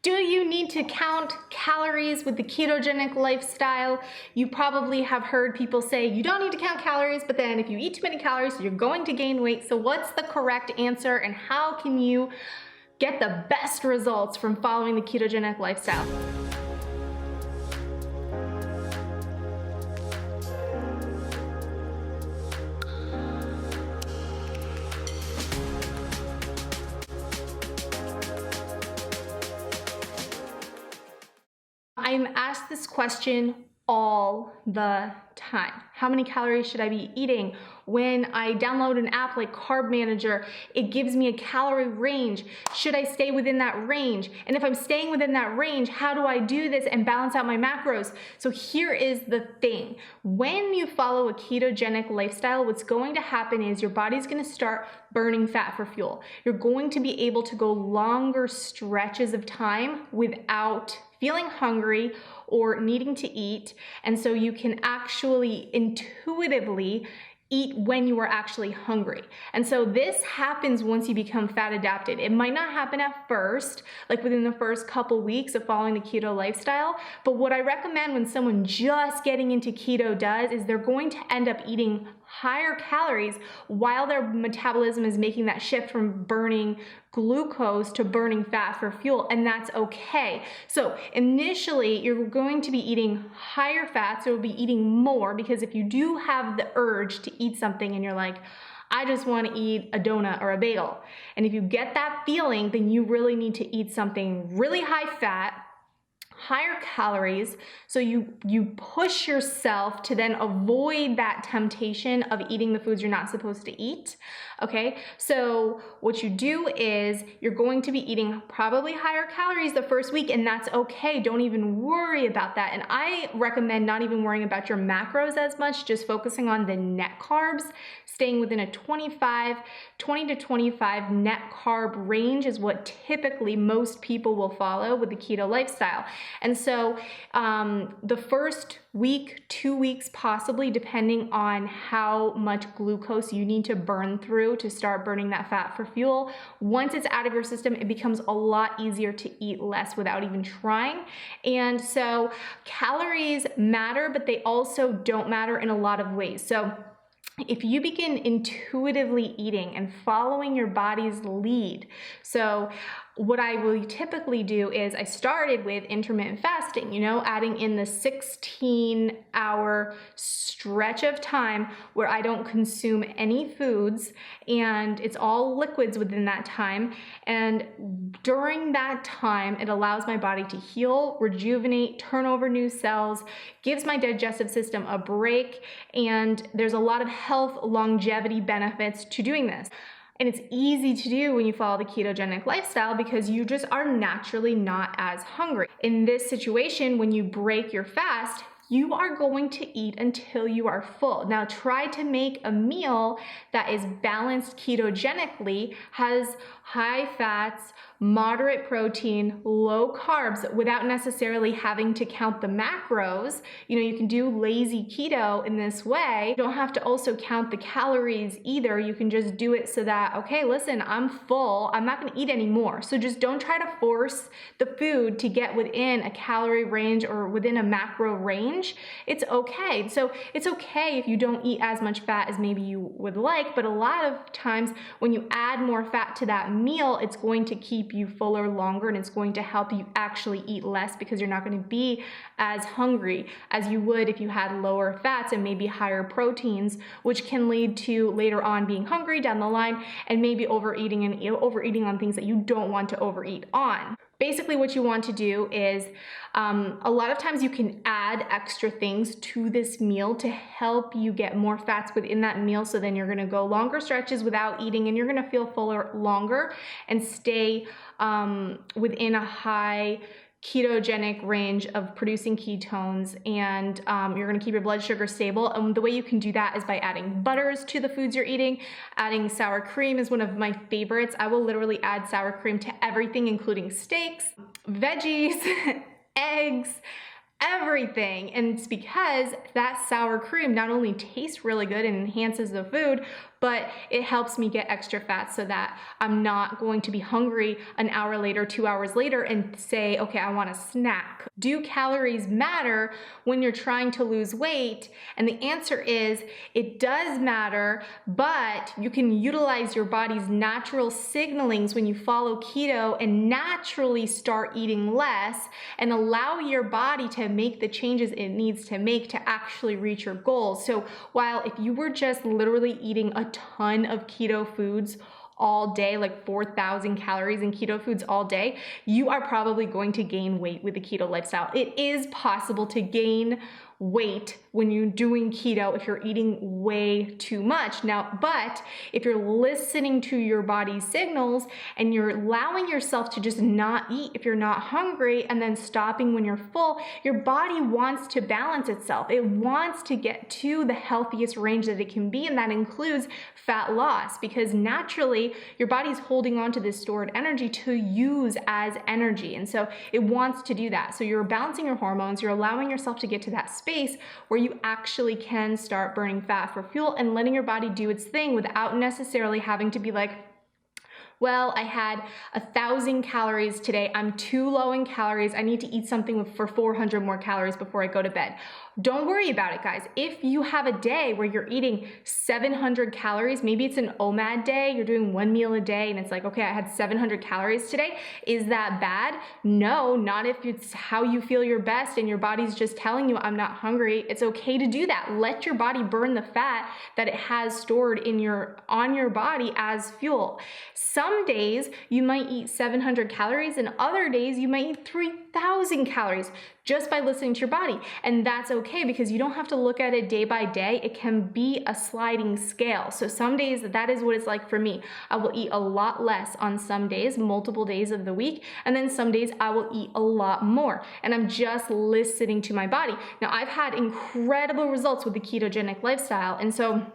Do you need to count calories with the ketogenic lifestyle? You probably have heard people say you don't need to count calories, but then if you eat too many calories, you're going to gain weight. So what's the correct answer and how can you get the best results from following the ketogenic lifestyle? I'm asked this question all the time. How many calories should I be eating? When I download an app like Carb Manager, it gives me a calorie range. Should I stay within that range? And if I'm staying within that range, how do I do this and balance out my macros? So here is the thing. When you follow a ketogenic lifestyle, what's going to happen is your body's going to start burning fat for fuel. You're going to be able to go longer stretches of time without feeling hungry or needing to eat, and so you can actually intuitively eat when you are actually hungry. And so this happens once you become fat adapted. It might not happen at first, like within the first couple weeks of following the keto lifestyle, but what I recommend when someone just getting into keto does is they're going to end up eating higher calories while their metabolism is making that shift from burning glucose to burning fat for fuel, and that's okay. So initially you're going to be eating higher fats, or you'll be eating more, because if you do have the urge to eat something and you're like, I just want to eat a donut or a bagel, and if you get that feeling, then you really need to eat something really high fat, higher calories, so you push yourself to then avoid that temptation of eating the foods you're not supposed to eat. Okay, so what you do is you're going to be eating probably higher calories the first week, and that's okay. Don't even worry about that. And I recommend not even worrying about your macros as much, just focusing on the net carbs. Staying within a 20 to 25 net carb range is what typically most people will follow with the keto lifestyle. And so the first week, 2 weeks possibly, depending on how much glucose you need to burn through to start burning that fat for fuel. Once it's out of your system, it becomes a lot easier to eat less without even trying. And so calories matter, but they also don't matter in a lot of ways. So if you begin intuitively eating and following your body's lead, so what I will typically do is I started with intermittent fasting, adding in the 16-hour stretch of time where I don't consume any foods, and it's all liquids within that time. And during that time, it allows my body to heal, rejuvenate, turn over new cells, gives my digestive system a break, and there's a lot of health longevity benefits to doing this. And it's easy to do when you follow the ketogenic lifestyle because you just are naturally not as hungry. In this situation, when you break your fast, you are going to eat until you are full. Now try to make a meal that is balanced ketogenically, has high fats, moderate protein, low carbs, without necessarily having to count the macros. You can do lazy keto in this way. You don't have to also count the calories either. You can just do it so that, okay, listen, I'm full, I'm not gonna eat anymore. So just don't try to force the food to get within a calorie range or within a macro range. It's okay. So it's okay if you don't eat as much fat as maybe you would like, but a lot of times when you add more fat to that meal, it's going to keep you fuller longer, and it's going to help you actually eat less because you're not going to be as hungry as you would if you had lower fats and maybe higher proteins, which can lead to later on being hungry down the line and maybe overeating and overeating on things that you don't want to overeat on. Basically what you want to do is a lot of times you can add extra things to this meal to help you get more fats within that meal, so then you're going to go longer stretches without eating and you're going to feel fuller longer and stay within a high ketogenic range of producing ketones, and you're going to keep your blood sugar stable. And the way you can do that is by adding butters to the foods you're eating. Adding sour cream is one of my favorites. I will literally add sour cream to everything, including steaks, veggies, eggs, everything. And it's because that sour cream not only tastes really good and enhances the food, but it helps me get extra fat so that I'm not going to be hungry an hour later, 2 hours later and say, okay, I want a snack. Do calories matter when you're trying to lose weight? And the answer is it does matter, but you can utilize your body's natural signalings when you follow keto and naturally start eating less and allow your body to make the changes it needs to make to actually reach your goals. So while if you were just literally eating a ton of keto foods all day, like 4,000 calories in keto foods all day, you are probably going to gain weight with the keto lifestyle. It is possible to gain weight when you're doing keto if you're eating way too much. Now, but if you're listening to your body's signals and you're allowing yourself to just not eat if you're not hungry and then stopping when you're full, your body wants to balance itself. It wants to get to the healthiest range that it can be, and that includes fat loss, because naturally your body's holding on to this stored energy to use as energy. And so it wants to do that. So you're balancing your hormones, you're allowing yourself to get to that space where you actually can start burning fat for fuel and letting your body do its thing without necessarily having to be like, well, I had 1,000 calories today. I'm too low in calories. I need to eat something for 400 more calories before I go to bed. Don't worry about it, guys. If you have a day where you're eating 700 calories, maybe it's an OMAD day, you're doing one meal a day and it's like, okay, I had 700 calories today. Is that bad? No, not if it's how you feel your best and your body's just telling you, I'm not hungry. It's okay to do that. Let your body burn the fat that it has stored on your body as fuel. Some days you might eat 700 calories and other days you might eat 3,000 calories just by listening to your body. And that's okay because you don't have to look at it day by day. It can be a sliding scale. So some days that is what it's like for me. I will eat a lot less on some days, multiple days of the week. And then some days I will eat a lot more. And I'm just listening to my body. Now I've had incredible results with the ketogenic lifestyle. And so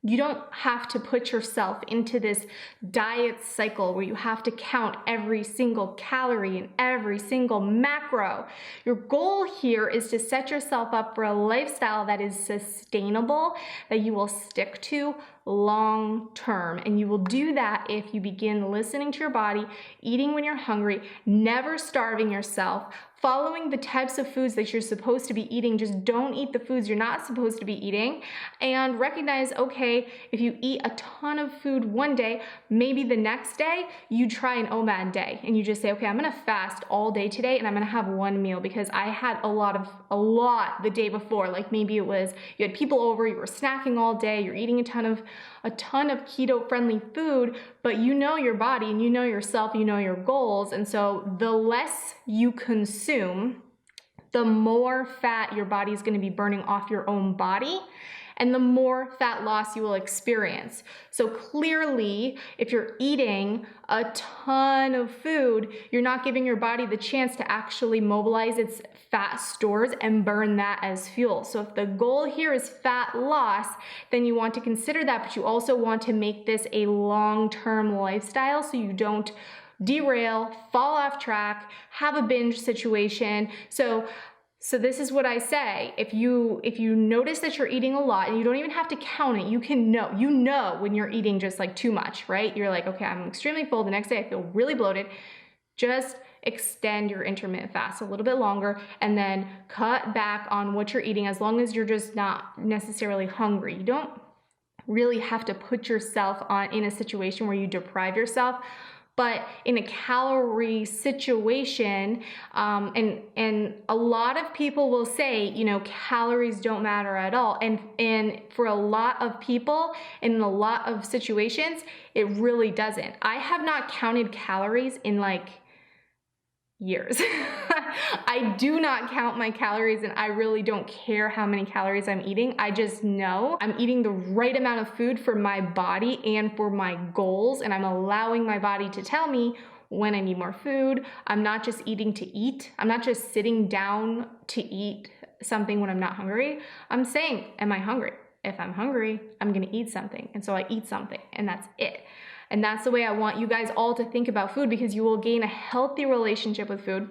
you don't have to put yourself into this diet cycle where you have to count every single calorie and every single macro. Your goal here is to set yourself up for a lifestyle that is sustainable, that you will stick to long term. And you will do that if you begin listening to your body, eating when you're hungry, never starving yourself, following the types of foods that you're supposed to be eating. Just don't eat the foods you're not supposed to be eating, and recognize, okay, if you eat a ton of food one day, maybe the next day you try an OMAD day and you just say, okay, I'm gonna fast all day today and I'm gonna have one meal because I had a lot the day before. Like maybe it was you had people over, you were snacking all day, you're eating a ton of keto friendly food, but you know your body and you know yourself, you know your goals. And so the less you consume, the more fat your body is going to be burning off your own body, and the more fat loss you will experience. So clearly, if you're eating a ton of food, you're not giving your body the chance to actually mobilize its fat stores and burn that as fuel. So if the goal here is fat loss, then you want to consider that, but you also want to make this a long-term lifestyle so you don't derail, fall off track, have a binge situation. So this is what I say. If you notice that you're eating a lot, and you don't even have to count it, you know when you're eating just like too much, right? You're like, okay, I'm extremely full. The next day I feel really bloated. Just extend your intermittent fast a little bit longer and then cut back on what you're eating as long as you're just not necessarily hungry. You don't really have to put yourself in a situation where you deprive yourself. But in a calorie situation, and a lot of people will say, calories don't matter at all. And for a lot of people, in a lot of situations, it really doesn't. I have not counted calories in like years. I do not count my calories, and I really don't care how many calories I'm eating. I just know I'm eating the right amount of food for my body and for my goals, and I'm allowing my body to tell me when I need more food. I'm not just eating to eat. I'm not just sitting down to eat something when I'm not hungry. I'm saying, am I hungry? If I'm hungry, I'm gonna eat something. And so I eat something, and that's it. And that's the way I want you guys all to think about food, because you will gain a healthy relationship with food.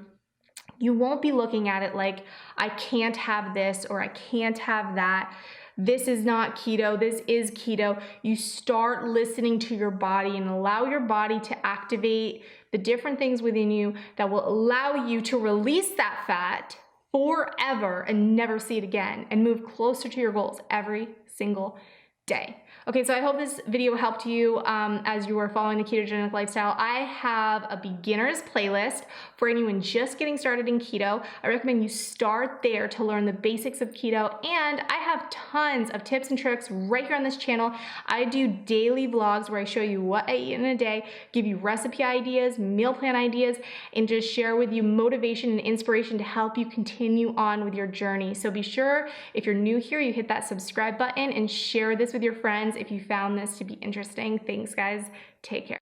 You won't be looking at it like, I can't have this or I can't have that. this is not keto, this is keto. You start listening to your body and allow your body to activate the different things within you that will allow you to release that fat forever and never see it again and move closer to your goals every single day. Okay, so I hope this video helped you as you are following the ketogenic lifestyle. I have a beginner's playlist for anyone just getting started in keto. I recommend you start there to learn the basics of keto, and I have tons of tips and tricks right here on this channel. I do daily vlogs where I show you what I eat in a day, give you recipe ideas, meal plan ideas, and just share with you motivation and inspiration to help you continue on with your journey. So be sure, if you're new here, you hit that subscribe button and share this with your friends if you found this to be interesting. Thanks, guys. Take care.